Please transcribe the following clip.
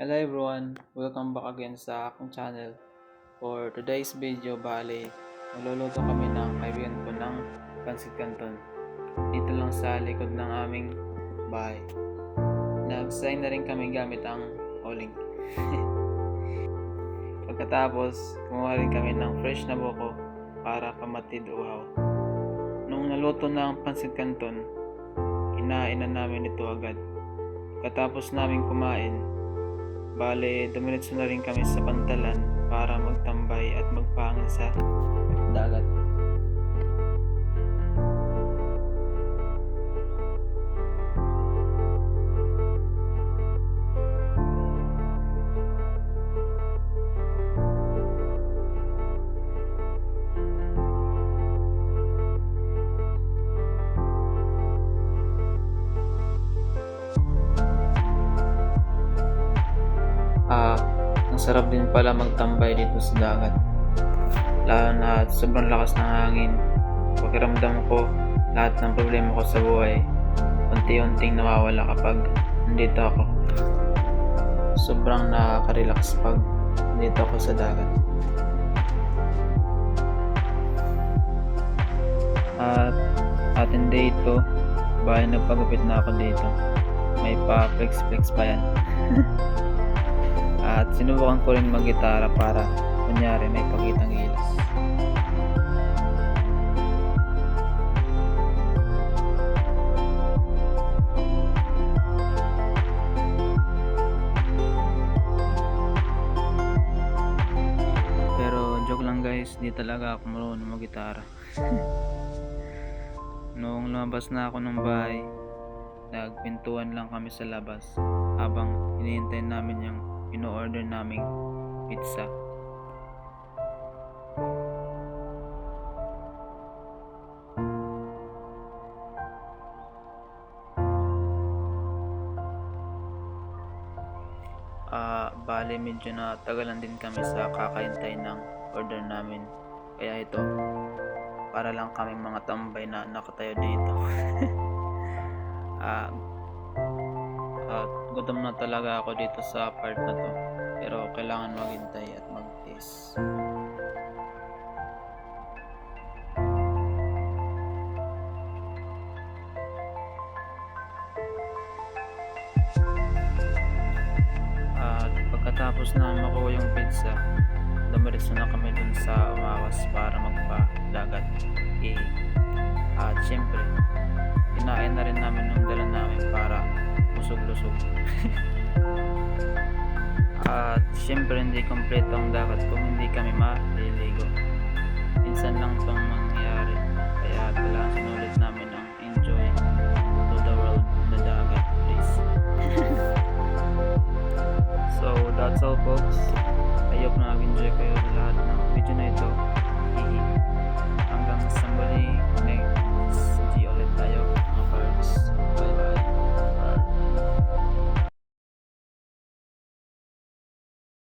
Hello everyone, welcome back again sa aking channel. For today's video, magluluto kami ng kaibigan ko ng Pansit Canton. Dito lang sa likod ng aming bahay. Nag-sign na rin kami gamit ang uling. Pagkatapos, kumuha rin kami ng fresh na buko para pamatid uhaw. Nung naluto na ang Pansit Canton, kinain na namin ito agad. Pagkatapos namin kumain, dumiretso na rin kami sa pantalan para magtambay at magpahangin sa dagat. Ang sarap din pala magtambay dito sa dagat. Lalo na sobrang lakas ng hangin. Pakiramdam ko, lahat ng problema ko sa buhay unti-unting nawawala kapag nandito ako. Sobrang nakaka-relax pag nandito ako sa dagat. At hindi ito, bali nagpagupit na ako dito. May pa-flex pa yan. At sinubukan ko rin mag-gitara para kunyari may pakitang gilas. Pero joke lang guys, di talaga ako marunong mag-gitara. Noong lumabas na ako ng bahay, nagpintuan lang kami sa labas habang hinihintay namin yung ino-order naming pizza. Bali medyo na tagalan din kami sa kakahintay ng order namin. Kaya ito, para lang kami mga tambay na nakatayo dito. Gutom na talaga ako dito sa part na to, pero kailangan maghintay at mag-taste. At pagkatapos na makuha yung pizza, dumiretso na kami dun sa umawas para magpa-dagat. At syempre, kinain na rin namin yung dala namin para lusog-lusog. At syempre hindi kompleto ang dagat kung hindi kami maliligo. Minsan lang itong mangyayari, kaya talagang sinulit namin ang enjoy to the world, the dagat please. So that's all folks. I hope na nag-enjoy kayo sa lahat ng video na ito.